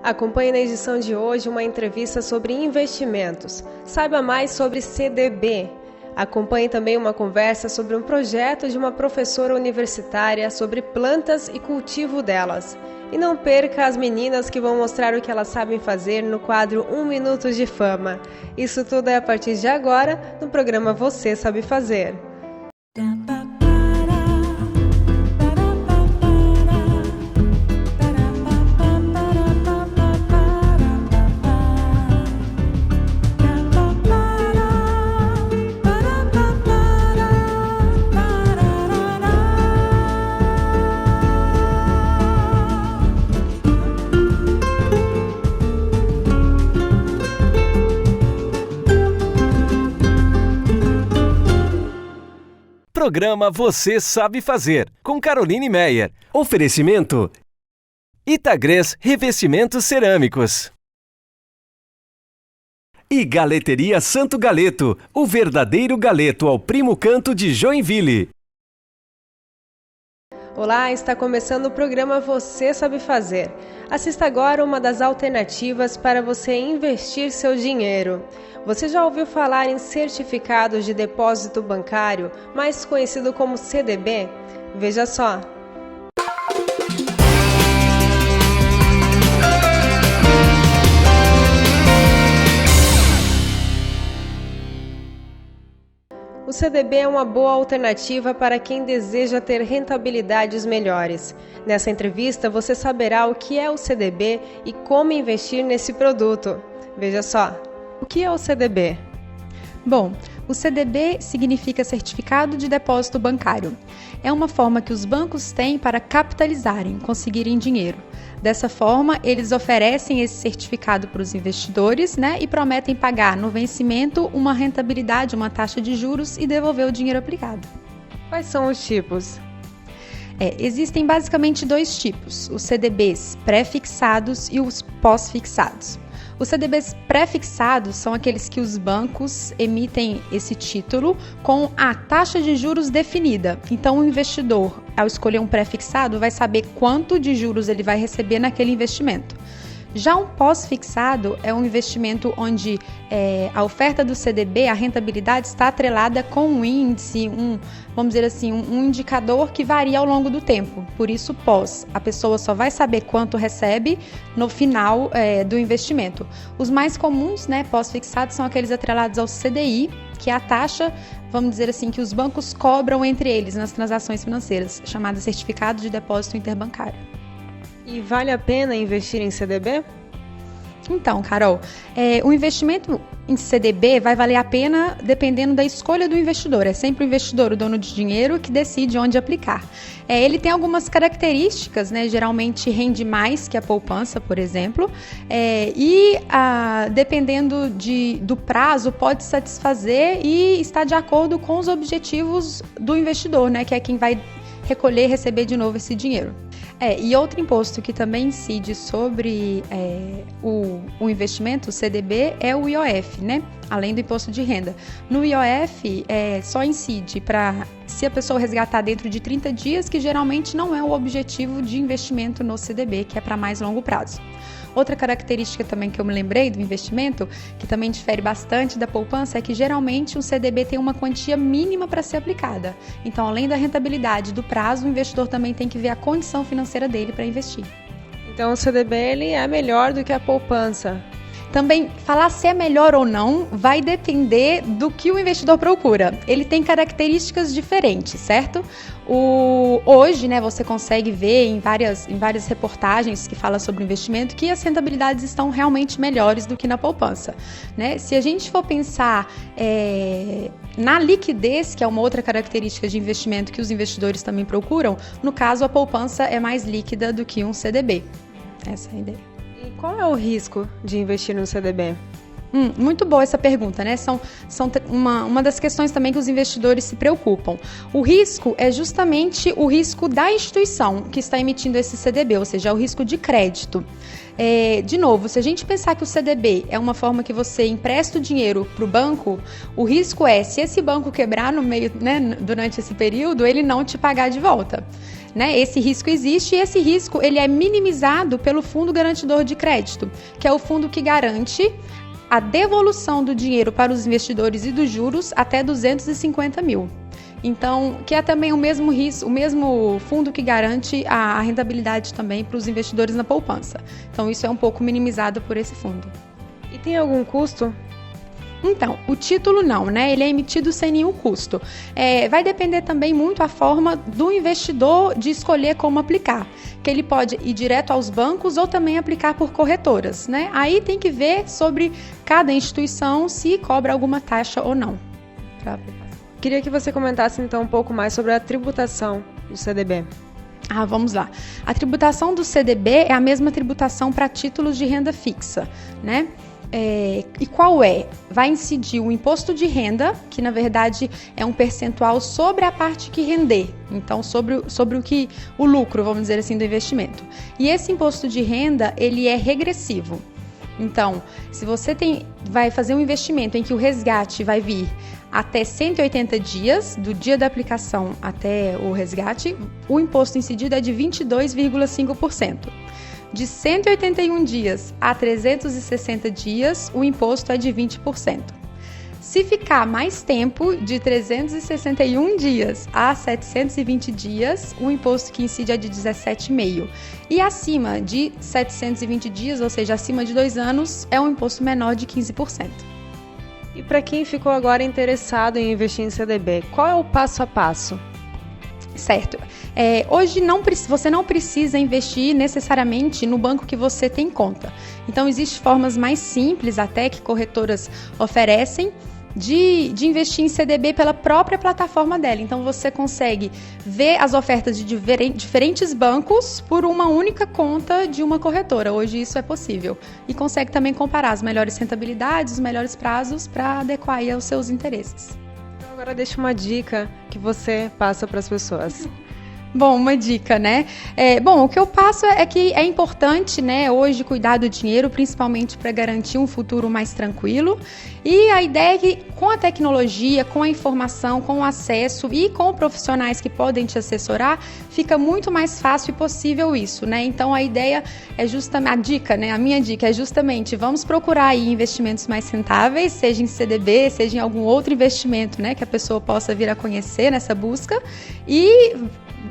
Acompanhe na edição de hoje uma entrevista sobre investimentos. Saiba mais sobre CDB. Acompanhe também uma conversa sobre um projeto de uma professora universitária sobre plantas e cultivo delas. E não perca as meninas que vão mostrar o que elas sabem fazer no quadro 1 Minuto de Fama. Isso tudo é a partir de agora no programa Você Sabe Fazer. Programa Você Sabe Fazer, com Caroline Meyer. Oferecimento Itagrés Revestimentos Cerâmicos. E Galeteria Santo Galeto, o verdadeiro galeto ao primo canto de Joinville. Olá, está começando o programa Você Sabe Fazer. Assista agora uma das alternativas para você investir seu dinheiro. Você já ouviu falar em certificados de depósito bancário, mais conhecido como CDB? Veja só. O CDB é uma boa alternativa para quem deseja ter rentabilidades melhores. Nessa entrevista, você saberá o que é o CDB e como investir nesse produto. Veja só. O que é o CDB? Bom, o CDB significa Certificado de Depósito Bancário. É uma forma que os bancos têm para capitalizarem, conseguirem dinheiro. Dessa forma, eles oferecem esse certificado para os investidores, e prometem pagar no vencimento uma rentabilidade, uma taxa de juros e devolver o dinheiro aplicado. Quais são os tipos? Existem basicamente dois tipos, os CDBs pré-fixados e os pós-fixados. Os CDBs pré-fixados são aqueles que os bancos emitem esse título com a taxa de juros definida. Então, o investidor, ao escolher um pré-fixado, vai saber quanto de juros ele vai receber naquele investimento. Já um pós-fixado é um investimento onde a oferta do CDB, a rentabilidade está atrelada com um índice, vamos dizer assim, um indicador que varia ao longo do tempo. Por isso, pós, a pessoa só vai saber quanto recebe no final do investimento. Os mais comuns, pós-fixados, são aqueles atrelados ao CDI, que é a taxa, vamos dizer assim, que os bancos cobram entre eles nas transações financeiras, chamada Certificado de Depósito Interbancário. E vale a pena investir em CDB? Então, Carol, o investimento em CDB vai valer a pena dependendo da escolha do investidor. É sempre o investidor, o dono de dinheiro, que decide onde aplicar. Ele tem algumas características, geralmente rende mais que a poupança, por exemplo, dependendo do prazo, pode satisfazer e estar de acordo com os objetivos do investidor, que é quem vai recolher e receber de novo esse dinheiro. E outro imposto que também incide sobre o investimento, o CDB, é o IOF, além do imposto de renda. No IOF, só incide se a pessoa resgatar dentro de 30 dias, que geralmente não é o objetivo de investimento no CDB, que é para mais longo prazo. Outra característica também que eu me lembrei do investimento, que também difere bastante da poupança, é que geralmente o CDB tem uma quantia mínima para ser aplicada. Então, além da rentabilidade do prazo, o investidor também tem que ver a condição financeira dele para investir. Então, o CDB ele é melhor do que a poupança? Também, falar se é melhor ou não vai depender do que o investidor procura. Ele tem características diferentes, certo? Hoje, você consegue ver em várias reportagens que falam sobre investimento que as rentabilidades estão realmente melhores do que na poupança, Se a gente for pensar na liquidez, que é uma outra característica de investimento que os investidores também procuram, no caso, a poupança é mais líquida do que um CDB. Essa é a ideia. E qual é o risco de investir no CDB? Muito boa essa pergunta, São uma das questões também que os investidores se preocupam. O risco é justamente o risco da instituição que está emitindo esse CDB, ou seja, o risco de crédito. De novo, se a gente pensar que o CDB é uma forma que você empresta o dinheiro para o banco, o risco é, se esse banco quebrar no meio, durante esse período, ele não te pagar de volta. né? Esse risco existe e esse risco ele é minimizado pelo Fundo Garantidor de Crédito, que é o fundo que garante a devolução do dinheiro para os investidores e dos juros até 250 mil. Então, que é também o mesmo risco, o mesmo fundo que garante a rentabilidade também para os investidores na poupança. Então, isso é um pouco minimizado por esse fundo. E tem algum custo? Então, o título não, né? Ele é emitido sem nenhum custo. Vai depender também muito a forma do investidor de escolher como aplicar. Que ele pode ir direto aos bancos ou também aplicar por corretoras, né? Aí tem que ver sobre cada instituição se cobra alguma taxa ou não para aplicar. Queria que você comentasse então um pouco mais sobre a tributação do CDB. Vamos lá. A tributação do CDB é a mesma tributação para títulos de renda fixa, né? E qual é? Vai incidir o imposto de renda, que na verdade é um percentual sobre a parte que render, então sobre o lucro, vamos dizer assim, do investimento. E esse imposto de renda, ele é regressivo. Então, se você vai fazer um investimento em que o resgate vai vir até 180 dias, do dia da aplicação até o resgate, o imposto incidido é de 22,5%. De 181 dias a 360 dias, o imposto é de 20%. Se ficar mais tempo, de 361 dias a 720 dias, o imposto que incide é de 17,5%. E acima de 720 dias, ou seja, acima de 2 anos, é um imposto menor de 15%. E para quem ficou agora interessado em investir em CDB, qual é o passo a passo? Certo. Hoje você não precisa investir necessariamente no banco que você tem conta. Então, existem formas mais simples até que corretoras oferecem de investir em CDB pela própria plataforma dela. Então, você consegue ver as ofertas de diferentes bancos por uma única conta de uma corretora. Hoje isso é possível. E consegue também comparar as melhores rentabilidades, os melhores prazos para adequar aí aos seus interesses. Então, agora deixa uma dica que você passa para as pessoas. Bom, uma dica, né? O que eu passo é que é importante, né, hoje cuidar do dinheiro, principalmente para garantir um futuro mais tranquilo. E a ideia é que com a tecnologia, com a informação, com o acesso e com profissionais que podem te assessorar, fica muito mais fácil e possível isso, né? Então a ideia é justamente, a minha dica é justamente, vamos procurar aí investimentos mais rentáveis, seja em CDB, seja em algum outro investimento, né, que a pessoa possa vir a conhecer nessa busca e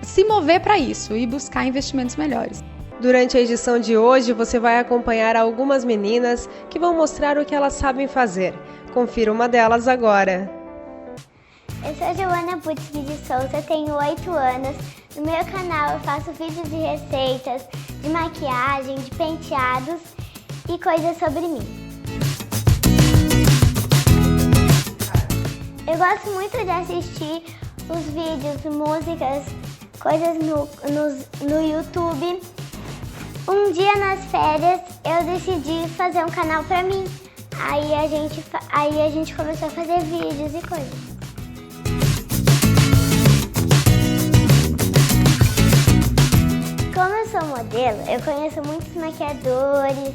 se mover para isso e buscar investimentos melhores. Durante a edição de hoje, você vai acompanhar algumas meninas que vão mostrar o que elas sabem fazer. Confira uma delas agora. Eu sou a Giovana Butzki de Souza, tenho 8 anos. No meu canal eu faço vídeos de receitas, de maquiagem, de penteados e coisas sobre mim. Eu gosto muito de assistir os vídeos, músicas, coisas no YouTube. Um dia nas férias eu decidi fazer um canal pra mim. Aí a gente começou a fazer vídeos e coisas. Como eu sou modelo, eu conheço muitos maquiadores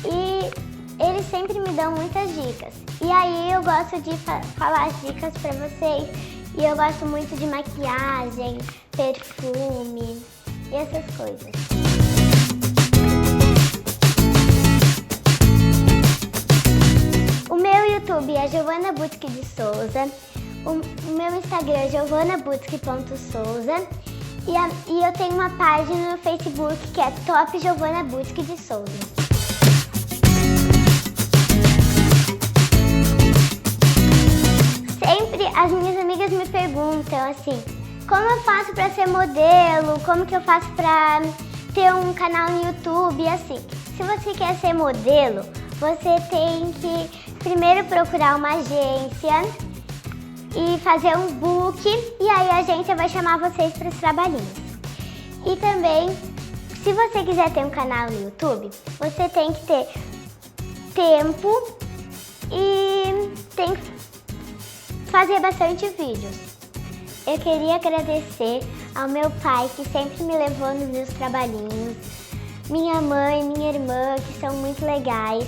e eles sempre me dão muitas dicas. E aí eu gosto de falar as dicas pra vocês. E eu gosto muito de maquiagem, perfume e essas coisas. O meu YouTube é Giovana Butzki de Souza. O meu Instagram é giovanabutzki.souza. E eu tenho uma página no Facebook que é Top Giovana Butzki de Souza. As minhas amigas me perguntam assim, como eu faço para ser modelo, como que eu faço para ter um canal no YouTube, assim. Se você quer ser modelo, você tem que primeiro procurar uma agência e fazer um book, e aí a agência vai chamar vocês para os trabalhinhos. E também, se você quiser ter um canal no YouTube, você tem que ter tempo e tem que fazer bastante vídeos. Eu queria agradecer ao meu pai que sempre me levou nos meus trabalhinhos, minha mãe, minha irmã que são muito legais,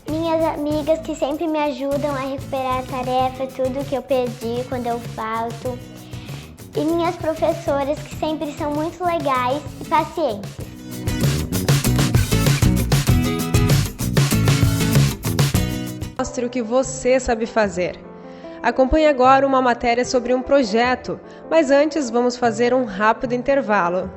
minhas amigas que sempre me ajudam a recuperar a tarefa, tudo que eu perdi quando eu falto, e minhas professoras, que sempre são muito legais e pacientes. Mostre o que você sabe fazer. Acompanhe agora uma matéria sobre um projeto, mas antes vamos fazer um rápido intervalo.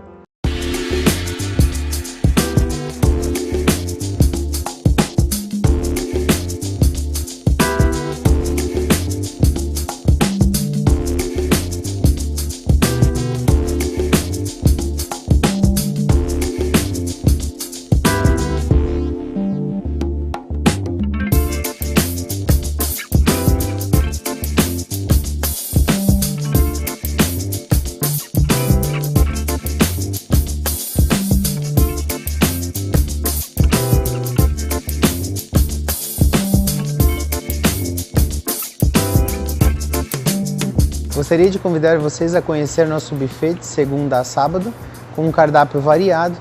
Gostaria de convidar vocês a conhecer nosso buffet de segunda a sábado, com um cardápio variado,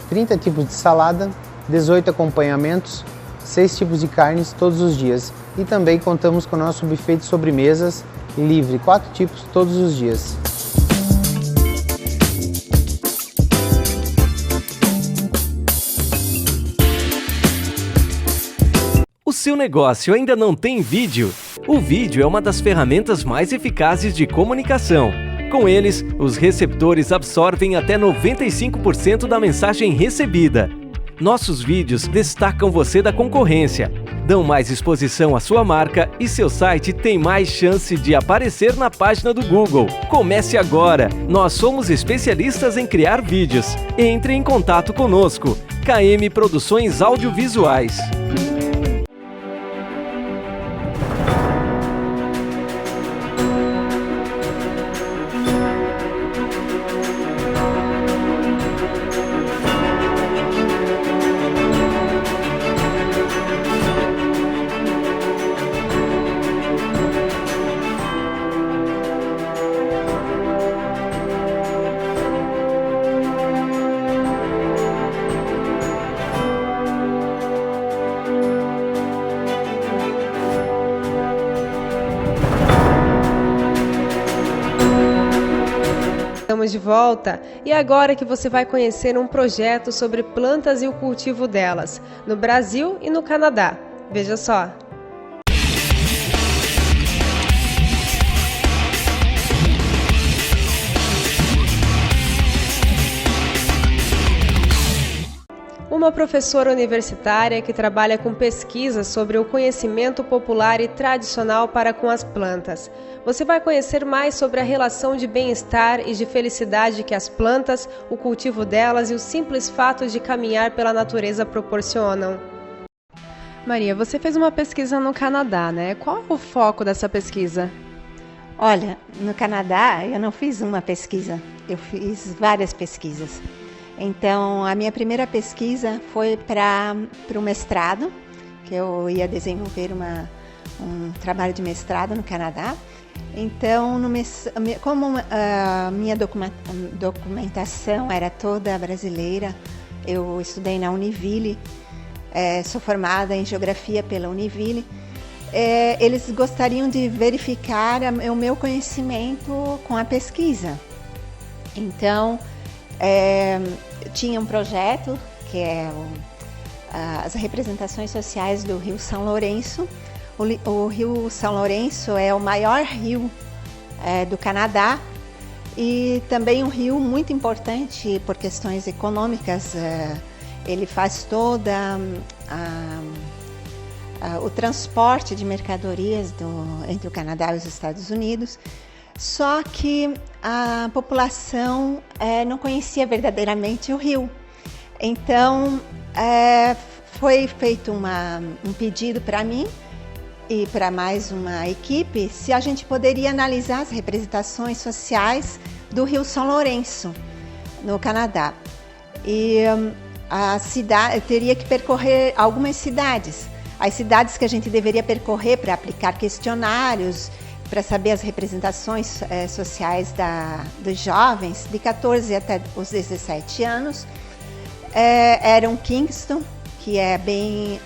30 tipos de salada, 18 acompanhamentos, 6 tipos de carnes todos os dias. E também contamos com o nosso buffet de sobremesas, livre, 4 tipos todos os dias. O seu negócio ainda não tem vídeo? O vídeo é uma das ferramentas mais eficazes de comunicação. Com eles, os receptores absorvem até 95% da mensagem recebida. Nossos vídeos destacam você da concorrência, dão mais exposição à sua marca e seu site tem mais chance de aparecer na página do Google. Comece agora! Nós somos especialistas em criar vídeos. Entre em contato conosco. KM Produções Audiovisuais. Estamos de volta e agora que você vai conhecer um projeto sobre plantas e o cultivo delas, no Brasil e no Canadá. Veja só! Uma professora universitária que trabalha com pesquisas sobre o conhecimento popular e tradicional para com as plantas. Você vai conhecer mais sobre a relação de bem-estar e de felicidade que as plantas, o cultivo delas e o simples fato de caminhar pela natureza proporcionam. Maria, você fez uma pesquisa no Canadá, né? Qual é o foco dessa pesquisa? Olha, no Canadá eu não fiz uma pesquisa, eu fiz várias pesquisas. Então, a minha primeira pesquisa foi para o mestrado, que eu ia desenvolver um trabalho de mestrado no Canadá. Então, como a minha documentação era toda brasileira, eu estudei na Univille, sou formada em Geografia pela Univille. Eles gostariam de verificar o meu conhecimento com a pesquisa. Então, tinha um projeto que é as representações sociais do Rio São Lourenço. O Rio São Lourenço é o maior rio do Canadá e também um rio muito importante por questões econômicas. Ele faz toda o transporte de mercadorias entre o Canadá e os Estados Unidos. Só que a população não conhecia verdadeiramente o rio. Então, foi feito um pedido para mim e para mais uma equipe se a gente poderia analisar as representações sociais do Rio São Lourenço, no Canadá. E a cidade teria que percorrer algumas cidades. As cidades que a gente deveria percorrer para aplicar questionários, para saber as representações sociais dos jovens de 14 até os 17 anos, eram Kingston, que é bem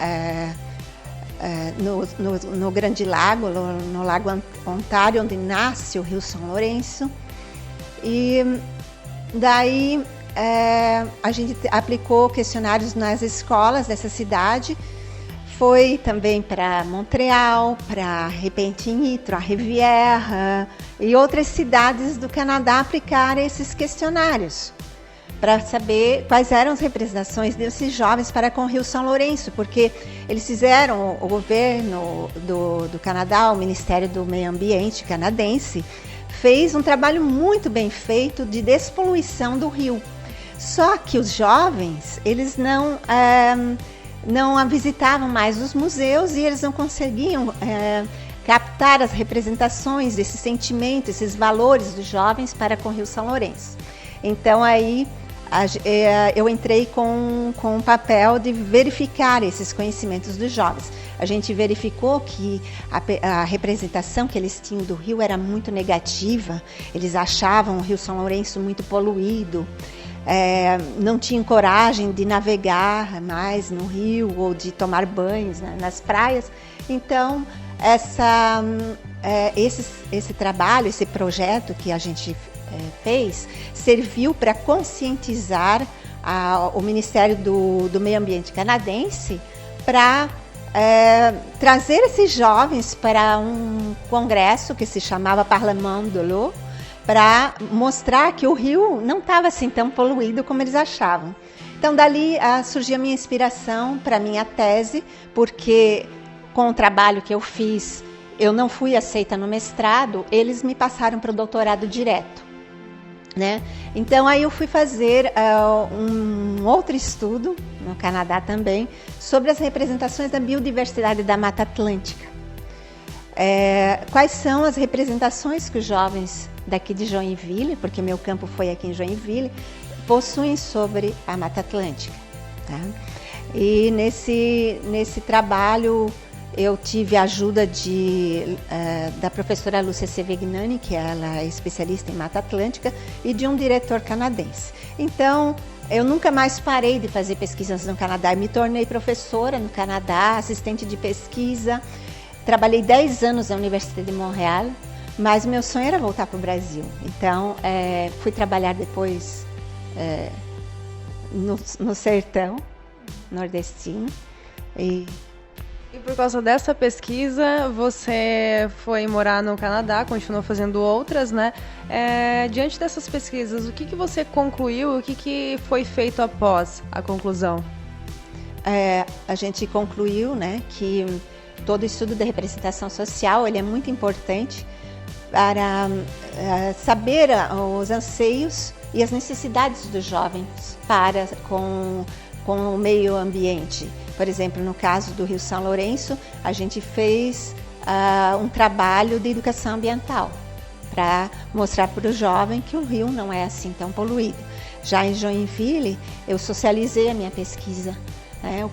no Grande Lago, no Lago Ontário, onde nasce o Rio São Lourenço, E daí a gente aplicou questionários nas escolas dessa cidade. Foi também para Montreal, para Repentigny, a Rivière e outras cidades do Canadá aplicar esses questionários para saber quais eram as representações desses jovens para com o Rio São Lourenço, porque eles fizeram, o governo do Canadá, o Ministério do Meio Ambiente canadense, fez um trabalho muito bem feito de despoluição do rio. Só que os jovens, eles não visitavam mais os museus e eles não conseguiam captar as representações desses sentimentos, esses valores dos jovens para com o Rio São Lourenço. Então aí eu entrei com o papel de verificar esses conhecimentos dos jovens. A gente verificou que a representação que eles tinham do rio era muito negativa, eles achavam o Rio São Lourenço muito poluído, não tinham coragem de navegar mais no rio ou de tomar banhos nas praias. Então, esse trabalho, esse projeto que a gente fez, serviu para conscientizar o Ministério do Meio Ambiente canadense para trazer esses jovens para um congresso que se chamava Parlement de l'Eau, para mostrar que o rio não estava assim tão poluído como eles achavam. Então, dali surgiu a minha inspiração para a minha tese, porque com o trabalho que eu fiz, eu não fui aceita no mestrado, eles me passaram para o doutorado direto, né? Então, aí eu fui fazer um outro estudo, no Canadá também, sobre as representações da biodiversidade da Mata Atlântica. Quais são as representações que os jovens daqui de Joinville, porque meu campo foi aqui em Joinville, possuem sobre a Mata Atlântica, tá? E nesse trabalho eu tive a ajuda da professora Lúcia Sevignani, que ela é especialista em Mata Atlântica, e de um diretor canadense. Então, eu nunca mais parei de fazer pesquisas no Canadá. Eu me tornei professora no Canadá, assistente de pesquisa. Trabalhei 10 anos na Universidade de Montreal, mas meu sonho era voltar para o Brasil. Então, fui trabalhar depois no sertão nordestino. E por causa dessa pesquisa, você foi morar no Canadá, continuou fazendo outras, né? Diante dessas pesquisas, o que você concluiu, o que foi feito após a conclusão? A gente concluiu, né, que todo estudo de representação social ele é muito importante para saber os anseios e as necessidades dos jovens com o meio ambiente. Por exemplo, no caso do Rio São Lourenço, a gente fez um trabalho de educação ambiental para mostrar para o jovem que o rio não é assim tão poluído. Já em Joinville, eu socializei a minha pesquisa. Eu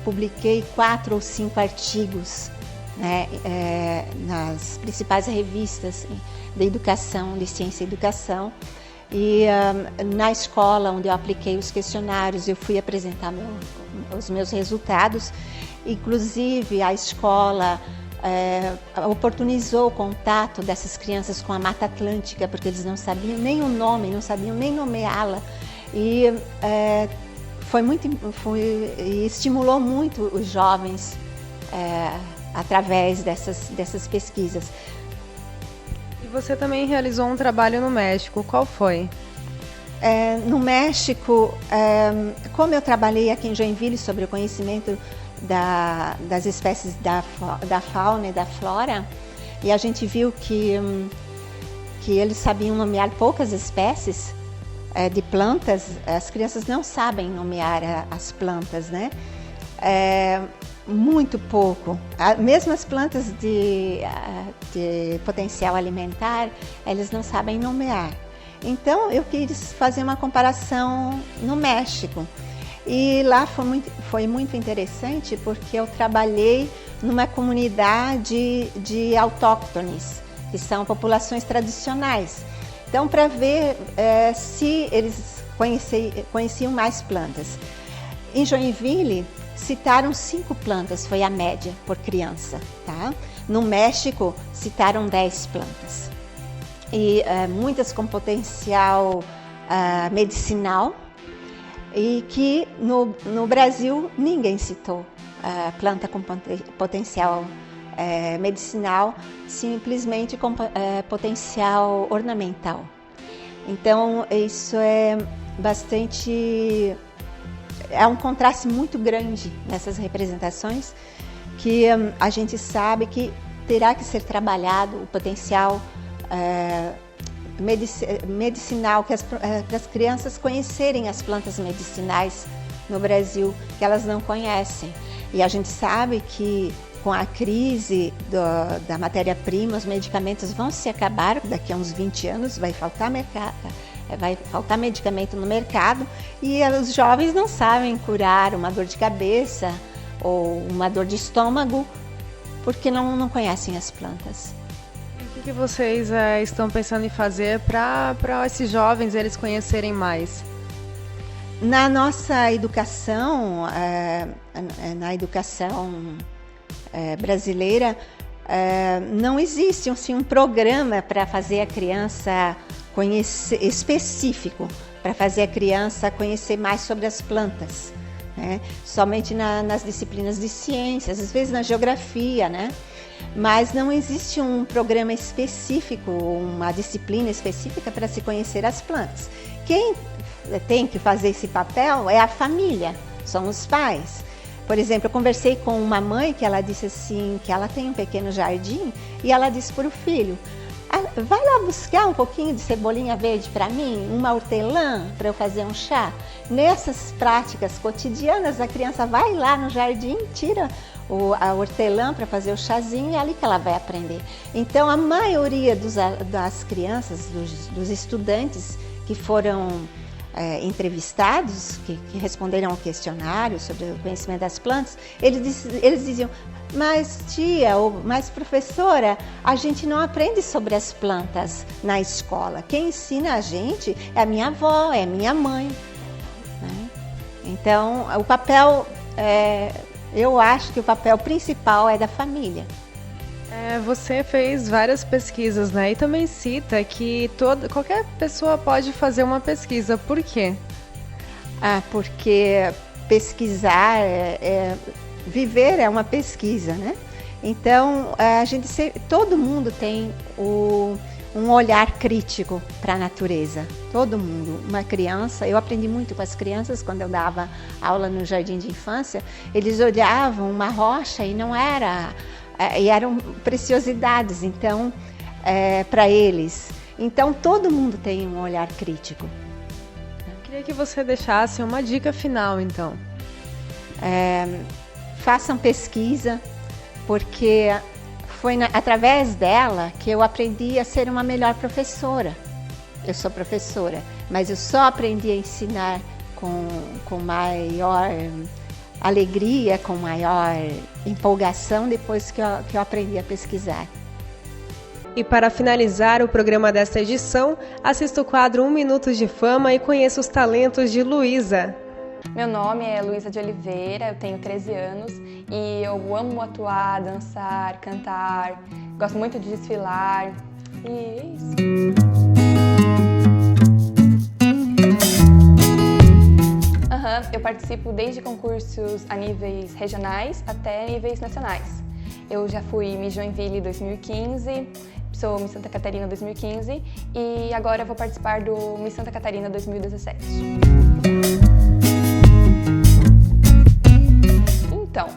publiquei 4 ou 5 artigos, né, nas principais revistas de educação, de ciência e educação. E na escola onde eu apliquei os questionários, eu fui apresentar os meus resultados. Inclusive, a escola oportunizou o contato dessas crianças com a Mata Atlântica, porque eles não sabiam nem o nome, não sabiam nem nomeá-la. E estimulou muito os jovens através dessas pesquisas. Você também realizou um trabalho no México, qual foi? No México, como eu trabalhei aqui em Joinville sobre o conhecimento das espécies da fauna e da flora, e a gente viu que eles sabiam nomear poucas espécies de plantas, as crianças não sabem nomear as plantas, né? Muito pouco. Mesmo as plantas de potencial alimentar, eles não sabem nomear. Então, eu quis fazer uma comparação no México. E lá foi muito interessante, porque eu trabalhei numa comunidade de autóctones, que são populações tradicionais. Então, para ver se eles conheciam mais plantas. Em Joinville, citaram 5 plantas, foi a média por criança, tá? No México, citaram 10 plantas. e muitas com potencial medicinal, e que no Brasil ninguém citou planta com potencial medicinal, simplesmente com potencial ornamental. Então isso é um contraste muito grande nessas representações, que a gente sabe que terá que ser trabalhado o potencial medicinal, que as crianças conhecerem as plantas medicinais no Brasil, que elas não conhecem. E a gente sabe que com a crise da matéria-prima, os medicamentos vão se acabar, daqui a uns 20 anos vai faltar medicamento no mercado, e os jovens não sabem curar uma dor de cabeça ou uma dor de estômago, porque não conhecem as plantas. O que vocês estão pensando em fazer para esses jovens eles conhecerem mais? Na nossa educação, na educação brasileira, não existe assim, um programa para fazer a criança conhecer, específico, para fazer a criança conhecer mais sobre as plantas, né? Somente nas disciplinas de ciências, às vezes na geografia, né? Mas não existe um programa específico, uma disciplina específica para se conhecer as plantas. Quem tem que fazer esse papel é a família, são os pais. Por exemplo, eu conversei com uma mãe que ela disse assim, que ela tem um pequeno jardim, e ela disse para o filho: vai lá buscar um pouquinho de cebolinha verde para mim, uma hortelã para eu fazer um chá. Nessas práticas cotidianas, a criança vai lá no jardim, tira a hortelã para fazer o chazinho, e é ali que ela vai aprender. Então, a maioria das crianças, dos estudantes que foram entrevistados, que responderam ao questionário sobre o conhecimento das plantas, eles diziam: mas tia, ou mais professora, a gente não aprende sobre as plantas na escola. Quem ensina a gente é a minha avó, é a minha mãe, né? Então, o papel, eu acho que o papel principal é da família. Você fez várias pesquisas, né? E também cita que qualquer pessoa pode fazer uma pesquisa. Por quê? Porque pesquisar viver é uma pesquisa, né? Então, todo mundo tem um olhar crítico para a natureza. Todo mundo. Uma criança, eu aprendi muito com as crianças quando eu dava aula no jardim de infância. Eles olhavam uma rocha e não e eram preciosidades, então, para eles. Então, todo mundo tem um olhar crítico. Queria que você deixasse uma dica final, então. Façam pesquisa, porque foi através dela que eu aprendi a ser uma melhor professora. Eu sou professora, mas eu só aprendi a ensinar com maior alegria, com maior empolgação depois que eu aprendi a pesquisar. E para finalizar o programa desta edição, assista o quadro 1 Minuto de Fama e conheça os talentos de Luísa. Meu nome é Luísa de Oliveira, eu tenho 13 anos e eu amo atuar, dançar, cantar, gosto muito de desfilar e é isso. Eu participo desde concursos a níveis regionais até níveis nacionais. Eu já fui Miss Joinville 2015, sou Miss Santa Catarina 2015 e agora vou participar do Miss Santa Catarina 2017. Então,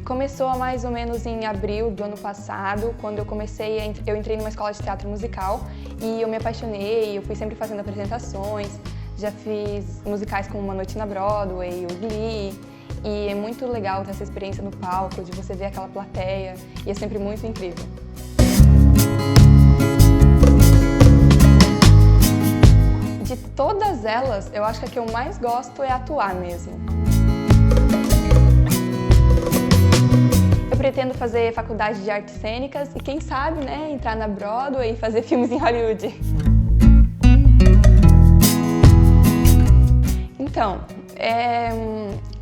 começou mais ou menos em abril do ano passado, quando eu entrei numa escola de teatro musical e eu me apaixonei, eu fui sempre fazendo apresentações, já fiz musicais como Uma Noite na Broadway, o Glee, e é muito legal ter essa experiência no palco, de você ver aquela plateia, e é sempre muito incrível. De todas elas, eu acho que a que eu mais gosto é atuar mesmo. Eu pretendo fazer faculdade de artes cênicas e quem sabe, né, entrar na Broadway e fazer filmes em Hollywood. Então,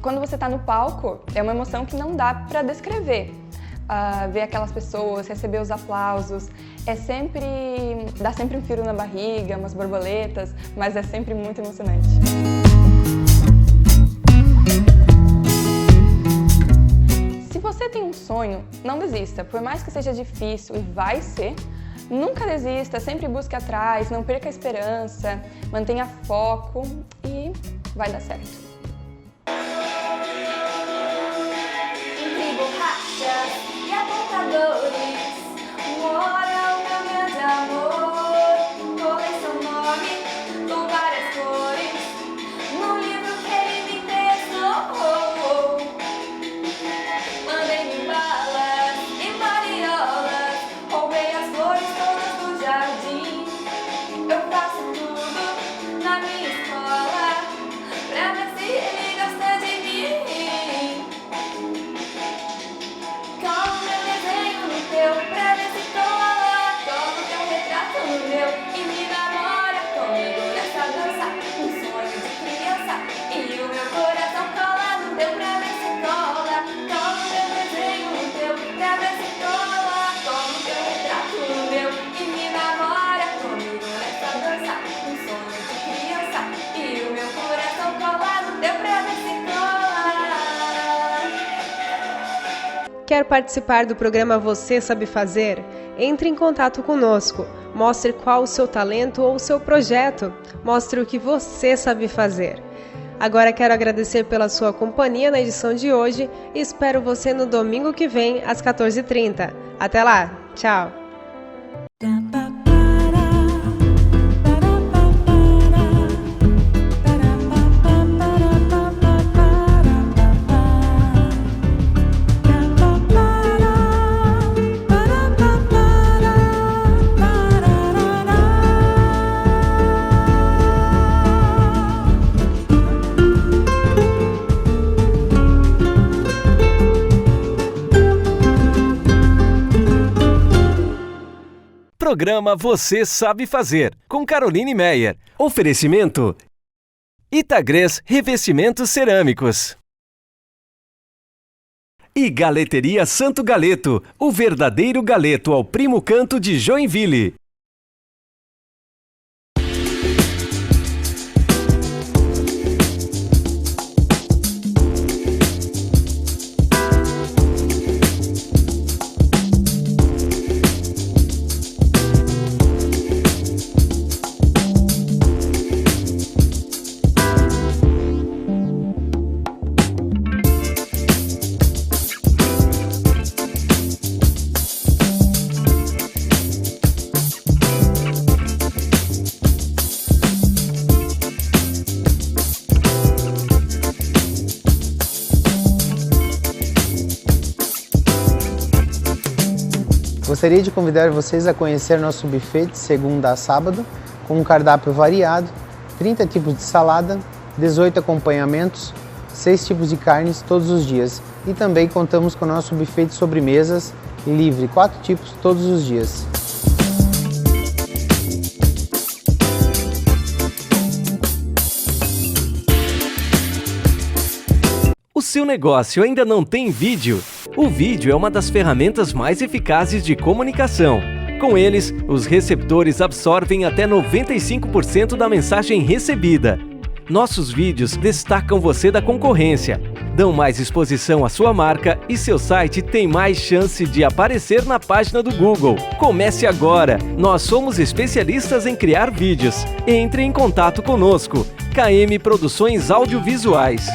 quando você está no palco, é uma emoção que não dá para descrever. ver aquelas pessoas, receber os aplausos, dá sempre um frio na barriga, umas borboletas, mas é sempre muito emocionante. Se você tem um sonho, não desista, por mais que seja difícil, e vai ser, nunca desista, sempre busque atrás, não perca a esperança, mantenha foco e vai dar certo. Entre borrachas e apontadores, mora o meu grande amor. Colei seu nome com várias cores, num livro que ele me emprestou. Mandei-me balas e mariolas, roubei as flores todas do jardim. Eu faço tudo na minha escola, pra ver se ele gosta de mim. Colo meu desenho no teu, pra ver se cola. Colo teu retrato no meu e me namora comigo nessa dança. Um sonho de criança e o meu coração cola no teu, pra ver se cola. Colo meu desenho no teu, pra ver se cola. Colo teu retrato no meu e me namora comigo nessa dança. Um sonho de criança e o meu coração cola no teu, pra ver se cola. Quer participar do programa Você Sabe Fazer? Entre em contato conosco. Mostre qual o seu talento ou o seu projeto. Mostre o que você sabe fazer. Agora quero agradecer pela sua companhia na edição de hoje e espero você no domingo que vem, às 14h30. Até lá! Tchau! Programa Você Sabe Fazer, com Caroline Meyer. Oferecimento Itagres Revestimentos Cerâmicos e Galeteria Santo Galeto, o verdadeiro galeto ao primo canto de Joinville. Gostaria de convidar vocês a conhecer nosso buffet de segunda a sábado, com um cardápio variado, 30 tipos de salada, 18 acompanhamentos, 6 tipos de carnes todos os dias. E também contamos com o nosso buffet de sobremesas, livre, 4 tipos todos os dias. O seu negócio ainda não tem vídeo? O vídeo é uma das ferramentas mais eficazes de comunicação. Com eles, os receptores absorvem até 95% da mensagem recebida. Nossos vídeos destacam você da concorrência, dão mais exposição à sua marca e seu site tem mais chance de aparecer na página do Google. Comece agora! Nós somos especialistas em criar vídeos. Entre em contato conosco. KM Produções Audiovisuais.